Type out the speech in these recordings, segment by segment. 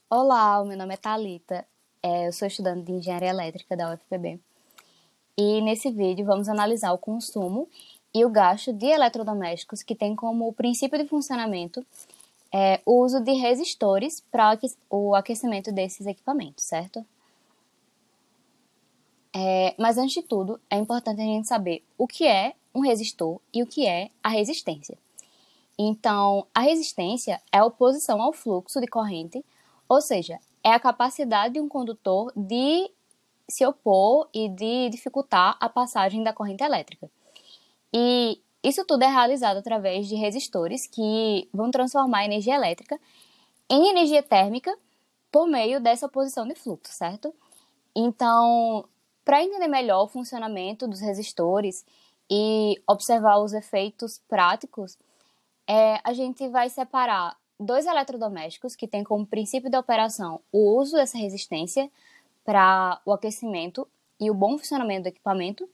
Olá, o meu nome é Thalita, eu sou estudante de Engenharia Elétrica da UFPB. E nesse vídeo vamos analisar o consumo e o gasto de eletrodomésticos que tem como princípio de funcionamento o uso de resistores para o aquecimento desses equipamentos, certo? Mas antes de tudo, é importante a gente saber o que é um resistor e o que é a resistência. Então, a resistência é a oposição ao fluxo de corrente, ou seja, é a capacidade de um condutor de se opor e de dificultar a passagem da corrente elétrica. E isso tudo é realizado através de resistores que vão transformar a energia elétrica em energia térmica por meio dessa oposição de fluxo, certo? Então, para entender melhor o funcionamento dos resistores e observar os efeitos práticos, a gente vai separar dois eletrodomésticos que têm como princípio de operação o uso dessa resistência para o aquecimento e o bom funcionamento do equipamento.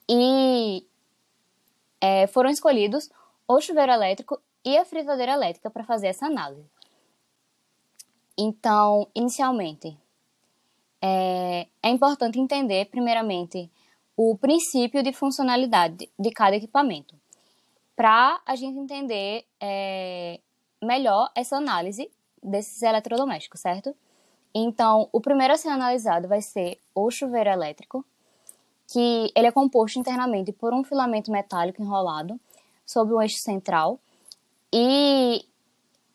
E foram escolhidos o chuveiro elétrico e a fritadeira elétrica para fazer essa análise. Então, inicialmente, é importante entender, primeiramente, o princípio de funcionalidade de cada equipamento, para a gente entender melhor essa análise desses eletrodomésticos, certo? Então, o primeiro a ser analisado vai ser o chuveiro elétrico, que ele é composto internamente por um filamento metálico enrolado sobre um eixo central, e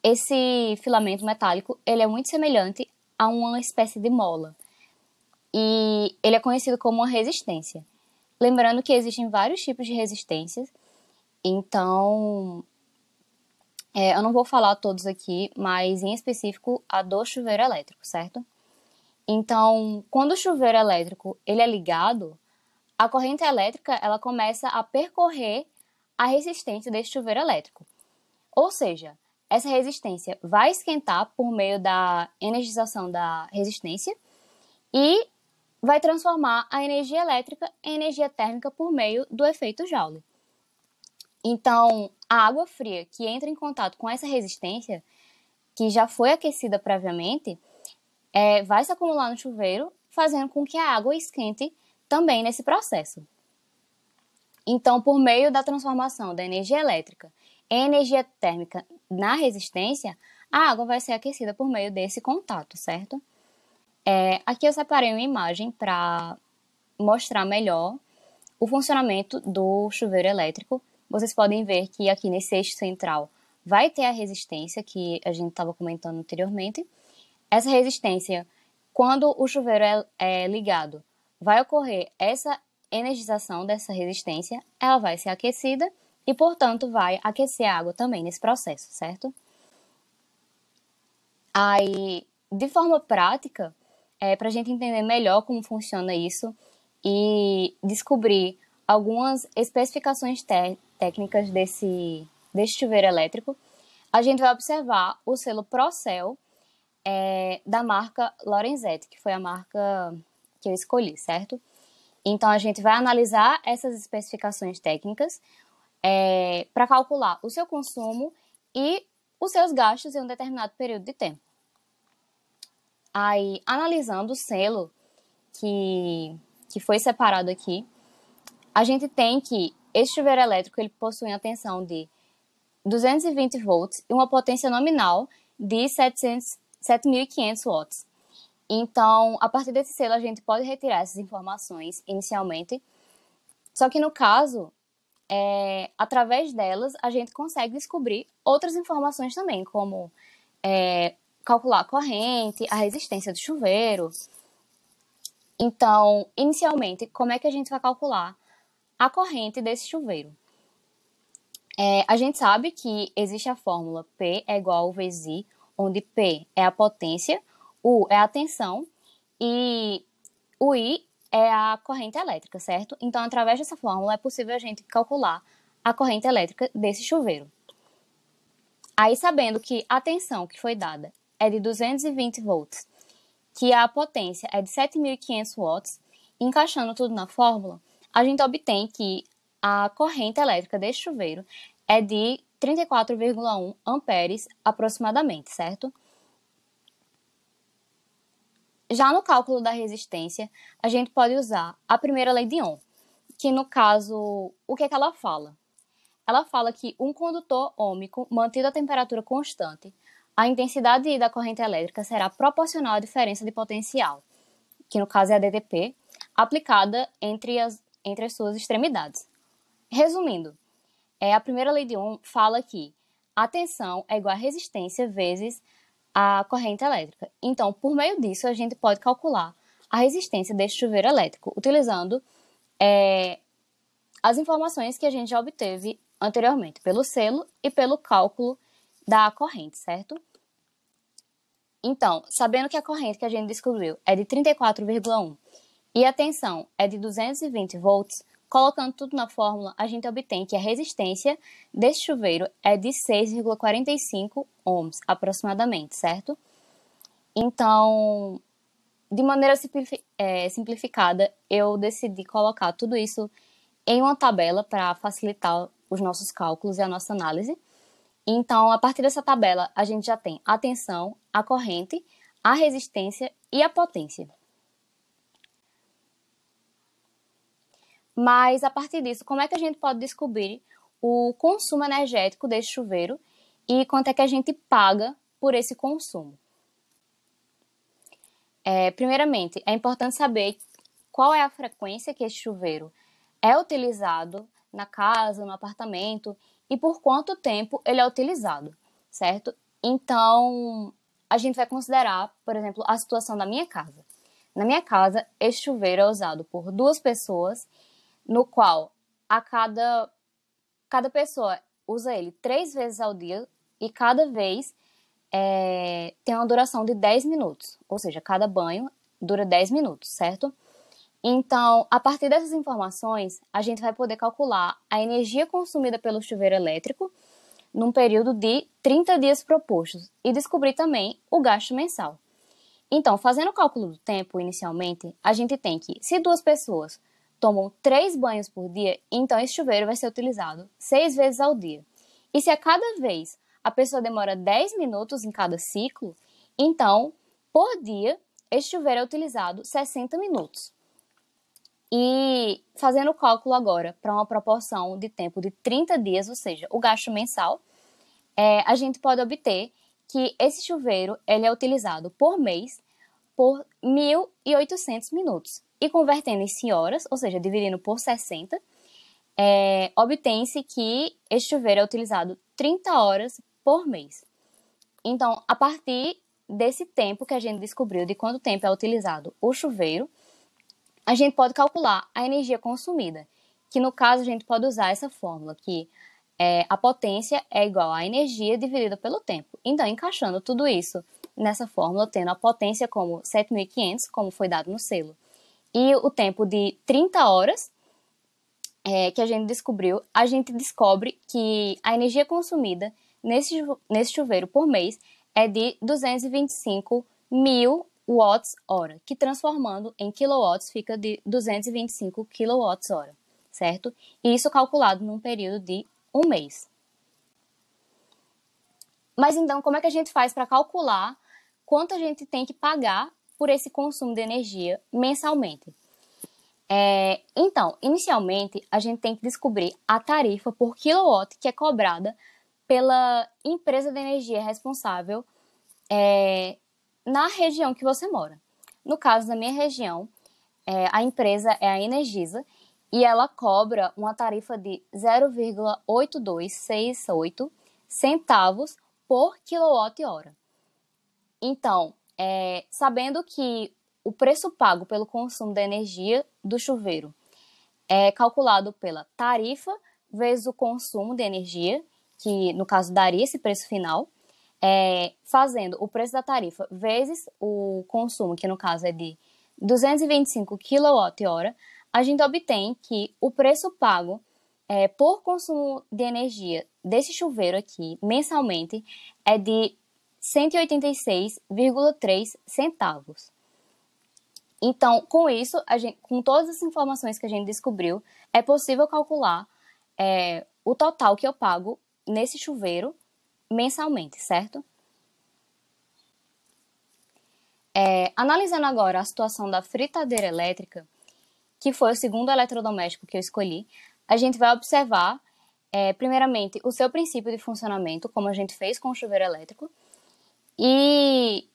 esse filamento metálico ele é muito semelhante a uma espécie de mola, e ele é conhecido como uma resistência. Lembrando que existem vários tipos de resistências, então eu não vou falar todos aqui, mas em específico a do chuveiro elétrico, certo? Então, quando o chuveiro elétrico ele é ligado, a corrente elétrica ela começa a percorrer a resistência desse chuveiro elétrico. Ou seja, essa resistência vai esquentar por meio da energização da resistência e vai transformar a energia elétrica em energia térmica por meio do efeito Joule. Então, a água fria que entra em contato com essa resistência, que já foi aquecida previamente, vai se acumular no chuveiro, fazendo com que a água esquente também nesse processo. Então, por meio da transformação da energia elétrica em energia térmica na resistência, a água vai ser aquecida por meio desse contato, certo? Aqui eu separei uma imagem para mostrar melhor o funcionamento do chuveiro elétrico. Vocês podem ver que aqui nesse eixo central vai ter a resistência que a gente estava comentando anteriormente. Essa resistência, quando o chuveiro é ligado, vai ocorrer essa energização dessa resistência, ela vai ser aquecida e, portanto, vai aquecer a água também nesse processo, certo? Aí, de forma prática, para a gente entender melhor como funciona isso e descobrir algumas especificações técnicas desse chuveiro elétrico, a gente vai observar o selo Procel da marca Lorenzetti, que foi a marca que eu escolhi, certo? Então, a gente vai analisar essas especificações técnicas para calcular o seu consumo e os seus gastos em um determinado período de tempo. Aí, analisando o selo que foi separado aqui, a gente tem que esse chuveiro elétrico ele possui uma tensão de 220 volts e uma potência nominal de 7.500 watts. Então, a partir desse selo, a gente pode retirar essas informações inicialmente, só que no caso, através delas, a gente consegue descobrir outras informações também, como calcular a corrente, a resistência do chuveiro. Então, inicialmente, como é que a gente vai calcular a corrente desse chuveiro? A gente sabe que existe a fórmula P é igual a vezes I, onde P é a potência, U é a tensão e o I é a corrente elétrica, certo? Então, através dessa fórmula, é possível a gente calcular a corrente elétrica desse chuveiro. Aí, sabendo que a tensão que foi dada é de 220 volts, que a potência é de 7.500 watts, encaixando tudo na fórmula, a gente obtém que a corrente elétrica desse chuveiro é de 34,1 amperes aproximadamente, certo? Já no cálculo da resistência, a gente pode usar a primeira lei de Ohm, que no caso, o que é que ela fala? Ela fala que um condutor ôhmico mantido a temperatura constante, a intensidade da corrente elétrica será proporcional à diferença de potencial, que no caso é a DTP, aplicada entre as suas extremidades. Resumindo, a primeira lei de Ohm fala que a tensão é igual a resistência vezes a corrente elétrica. Então, por meio disso, a gente pode calcular a resistência deste chuveiro elétrico, utilizando as informações que a gente já obteve anteriormente, pelo selo e pelo cálculo da corrente, certo? Então, sabendo que a corrente que a gente descobriu é de 34,1 e a tensão é de 220 volts, colocando tudo na fórmula, a gente obtém que a resistência desse chuveiro é de 6,45 ohms, aproximadamente, certo? Então, de maneira simplificada, eu decidi colocar tudo isso em uma tabela para facilitar os nossos cálculos e a nossa análise. Então, a partir dessa tabela, a gente já tem a tensão, a corrente, a resistência e a potência. Mas, a partir disso, como é que a gente pode descobrir o consumo energético desse chuveiro e quanto é que a gente paga por esse consumo? Primeiramente, é importante saber qual é a frequência que esse chuveiro é utilizado na casa, no apartamento e por quanto tempo ele é utilizado, certo? Então, a gente vai considerar, por exemplo, a situação da minha casa. Na minha casa, esse chuveiro é usado por 2 pessoas, no qual cada pessoa usa ele 3 vezes ao dia e cada vez tem uma duração de 10 minutos, ou seja, cada banho dura 10 minutos, certo? Então, a partir dessas informações, a gente vai poder calcular a energia consumida pelo chuveiro elétrico num período de 30 dias propostos e descobrir também o gasto mensal. Então, fazendo o cálculo do tempo inicialmente, a gente tem que, se 2 pessoas tomam 3 banhos por dia, então esse chuveiro vai ser utilizado 6 vezes ao dia. E se a cada vez a pessoa demora 10 minutos em cada ciclo, então, por dia, esse chuveiro é utilizado 60 minutos. E fazendo o cálculo agora para uma proporção de tempo de 30 dias, ou seja, o gasto mensal, a gente pode obter que esse chuveiro ele é utilizado por mês por 1.800 minutos. E convertendo isso em horas, ou seja, dividindo por 60, obtém-se que esse chuveiro é utilizado 30 horas por mês. Então, a partir desse tempo que a gente descobriu de quanto tempo é utilizado o chuveiro, a gente pode calcular a energia consumida, que no caso a gente pode usar essa fórmula, que a potência é igual à energia dividida pelo tempo. Então, encaixando tudo isso nessa fórmula, tendo a potência como 7.500, como foi dado no selo, e o tempo de 30 horas, que a gente descobriu, a gente descobre que a energia consumida nesse chuveiro por mês é de 225 mil watts-hora, que transformando em quilowatts fica de 225 kWh, certo? E isso calculado num período de um mês. Mas então, como é que a gente faz para calcular quanto a gente tem que pagar por esse consumo de energia mensalmente? Então, inicialmente, a gente tem que descobrir a tarifa por quilowatt que é cobrada pela empresa de energia responsável na região que você mora. No caso da minha região, a empresa é a Energisa e ela cobra uma tarifa de 0,8268 centavos por quilowatt-hora. Então, sabendo que o preço pago pelo consumo da energia do chuveiro é calculado pela tarifa vezes o consumo de energia, que no caso daria esse preço final, fazendo o preço da tarifa vezes o consumo, que no caso é de 225 kWh, a gente obtém que o preço pago por consumo de energia desse chuveiro aqui, mensalmente, é de 186,3 centavos. Então, com isso, com todas as informações que a gente descobriu, é possível calcular o total que eu pago nesse chuveiro mensalmente, certo? Analisando agora a situação da fritadeira elétrica, que foi o segundo eletrodoméstico que eu escolhi, a gente vai observar, primeiramente, o seu princípio de funcionamento, como a gente fez com o chuveiro elétrico, e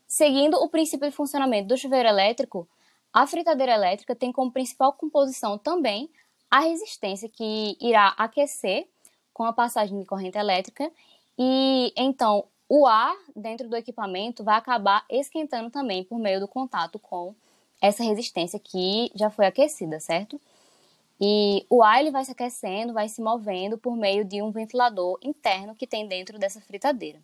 seguindo o princípio de funcionamento do chuveiro elétrico, a fritadeira elétrica tem como principal composição também a resistência que irá aquecer com a passagem de corrente elétrica e então o ar dentro do equipamento vai acabar esquentando também por meio do contato com essa resistência que já foi aquecida, certo? E o ar ele vai se aquecendo, vai se movendo por meio de um ventilador interno que tem dentro dessa fritadeira.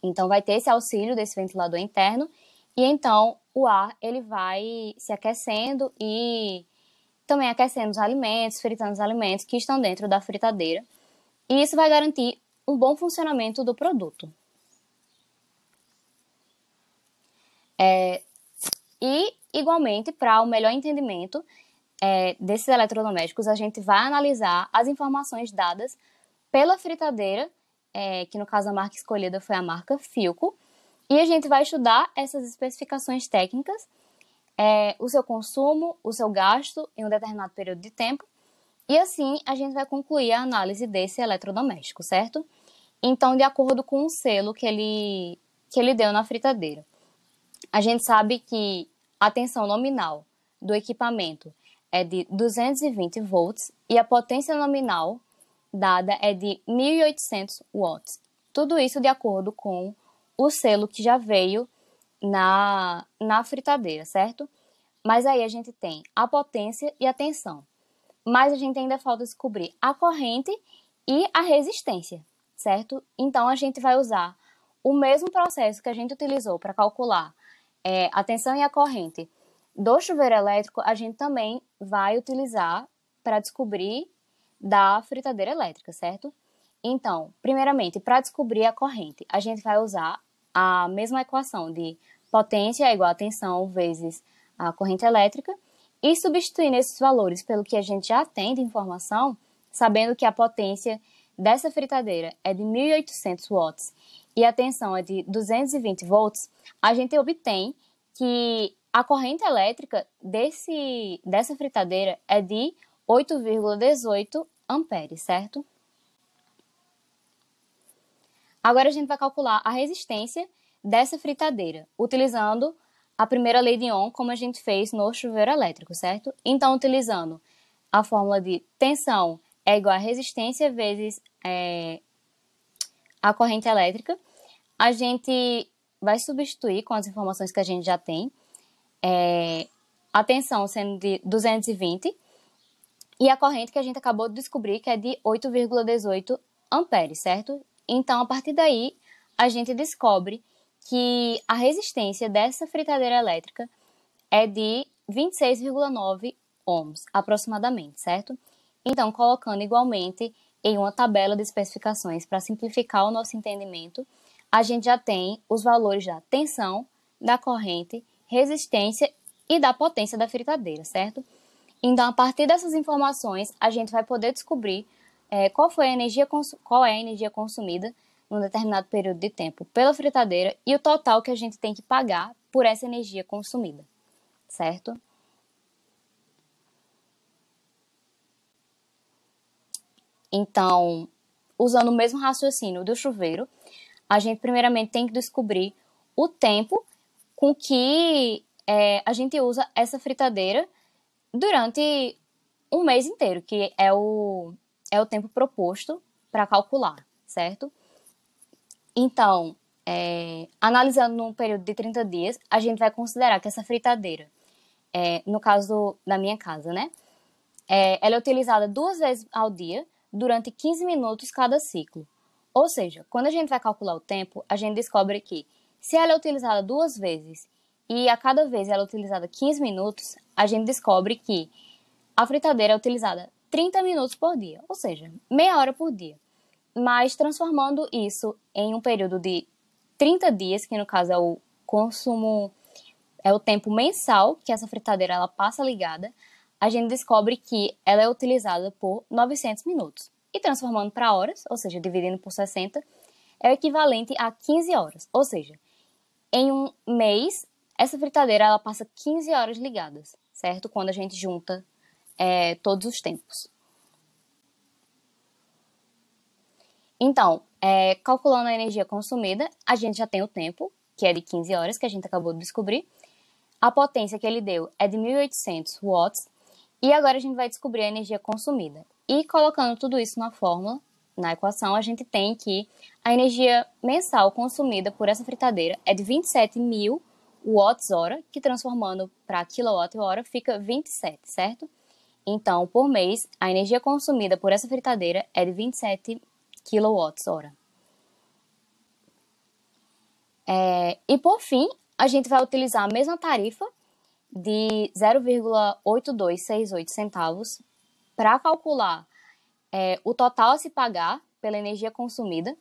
Então vai ter esse auxílio desse ventilador interno e então o ar ele vai se aquecendo e também aquecendo os alimentos, fritando os alimentos que estão dentro da fritadeira. E isso vai garantir um bom funcionamento do produto. E, igualmente, para o melhor entendimento desses eletrodomésticos, a gente vai analisar as informações dadas pela fritadeira, que no caso a marca escolhida foi a marca Philco, e a gente vai estudar essas especificações técnicas, o seu consumo, o seu gasto em um determinado período de tempo, e assim a gente vai concluir a análise desse eletrodoméstico, certo? Então, de acordo com o selo que ele deu na fritadeira, a gente sabe que a tensão nominal do equipamento é de 220 volts e a potência nominal dada é de 1.800 watts. Tudo isso de acordo com o selo que já veio na fritadeira, certo? Mas aí a gente tem a potência e a tensão. Mas a gente ainda falta descobrir a corrente e a resistência, certo? Então a gente vai usar o mesmo processo que a gente utilizou para calcular a tensão e a corrente do chuveiro elétrico, a gente também vai utilizar para descobrir da fritadeira elétrica, certo? Então, primeiramente, para descobrir a corrente, a gente vai usar a mesma equação de potência é igual a tensão vezes a corrente elétrica e substituindo esses valores pelo que a gente já tem de informação, sabendo que a potência dessa fritadeira é de 1.800 watts e a tensão é de 220 volts, a gente obtém que a corrente elétrica dessa fritadeira é de 8,18 amperes, certo? Agora a gente vai calcular a resistência dessa fritadeira, utilizando a primeira lei de Ohm, como a gente fez no chuveiro elétrico, certo? Então, utilizando a fórmula de tensão é igual a resistência vezes a corrente elétrica, a gente vai substituir com as informações que a gente já tem, a tensão sendo de 220 e a corrente que a gente acabou de descobrir que é de 8,18 amperes, certo? Então, a partir daí, a gente descobre que a resistência dessa fritadeira elétrica é de 26,9 ohms, aproximadamente, certo? Então, colocando igualmente em uma tabela de especificações para simplificar o nosso entendimento, a gente já tem os valores da tensão, da corrente, resistência e da potência da fritadeira, certo? Então, a partir dessas informações, a gente vai poder descobrir qual é a energia consumida num determinado período de tempo pela fritadeira e o total que a gente tem que pagar por essa energia consumida, certo? Então, usando o mesmo raciocínio do chuveiro, a gente primeiramente tem que descobrir o tempo com que a gente usa essa fritadeira durante um mês inteiro, que é o tempo proposto para calcular, certo? Então, analisando num período de 30 dias, a gente vai considerar que essa fritadeira, no caso da minha casa, né? Ela é utilizada 2 vezes ao dia, durante 15 minutos cada ciclo. Ou seja, quando a gente vai calcular o tempo, a gente descobre que se ela é utilizada 2 vezes e a cada vez ela é utilizada 15 minutos, a gente descobre que a fritadeira é utilizada 30 minutos por dia, ou seja, meia hora por dia. Mas transformando isso em um período de 30 dias, que no caso é o consumo, é o tempo mensal que essa fritadeira ela passa ligada, a gente descobre que ela é utilizada por 900 minutos. E transformando para horas, ou seja, dividindo por 60, é o equivalente a 15 horas. Ou seja, Em um mês, essa fritadeira ela passa 15 horas ligadas, certo? Quando a gente junta todos os tempos. Então, calculando a energia consumida, a gente já tem o tempo, que é de 15 horas, que a gente acabou de descobrir. A potência que ele deu é de 1.800 watts. E agora a gente vai descobrir a energia consumida. E colocando tudo isso na fórmula, na equação, a gente tem que a energia mensal consumida por essa fritadeira é de 27.000 watts-hora, que transformando para quilowatt-hora fica 27, certo? Então, por mês, a energia consumida por essa fritadeira é de 27 kWh. E por fim, a gente vai utilizar a mesma tarifa de 0,8268 centavos para calcular o total a se pagar pela energia consumida.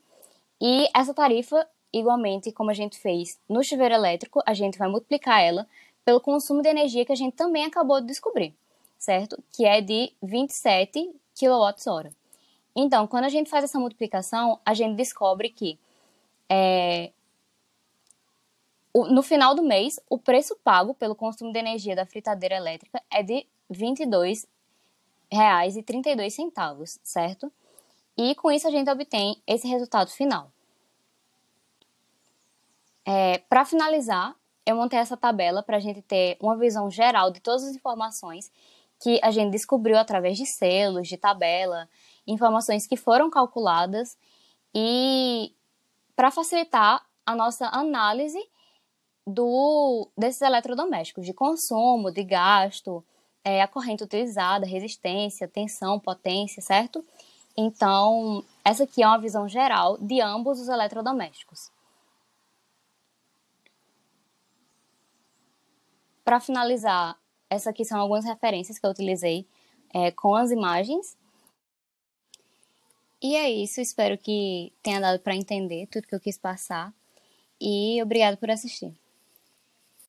E essa tarifa, igualmente como a gente fez no chuveiro elétrico, a gente vai multiplicar ela pelo consumo de energia que a gente também acabou de descobrir, certo? Que é de 27 kWh. Então, quando a gente faz essa multiplicação, a gente descobre que no final do mês, o preço pago pelo consumo de energia da fritadeira elétrica é de R$ 22,32, certo? E com isso a gente obtém esse resultado final. Para finalizar, eu montei essa tabela para a gente ter uma visão geral de todas as informações que a gente descobriu através de selos, de tabela, informações que foram calculadas e para facilitar a nossa análise desses eletrodomésticos, de consumo, de gasto, a corrente utilizada, resistência, tensão, potência, certo? Então, essa aqui é uma visão geral de ambos os eletrodomésticos. Para finalizar, essas aqui são algumas referências que eu utilizei com as imagens. E é isso, espero que tenha dado para entender tudo que eu quis passar. E obrigado por assistir.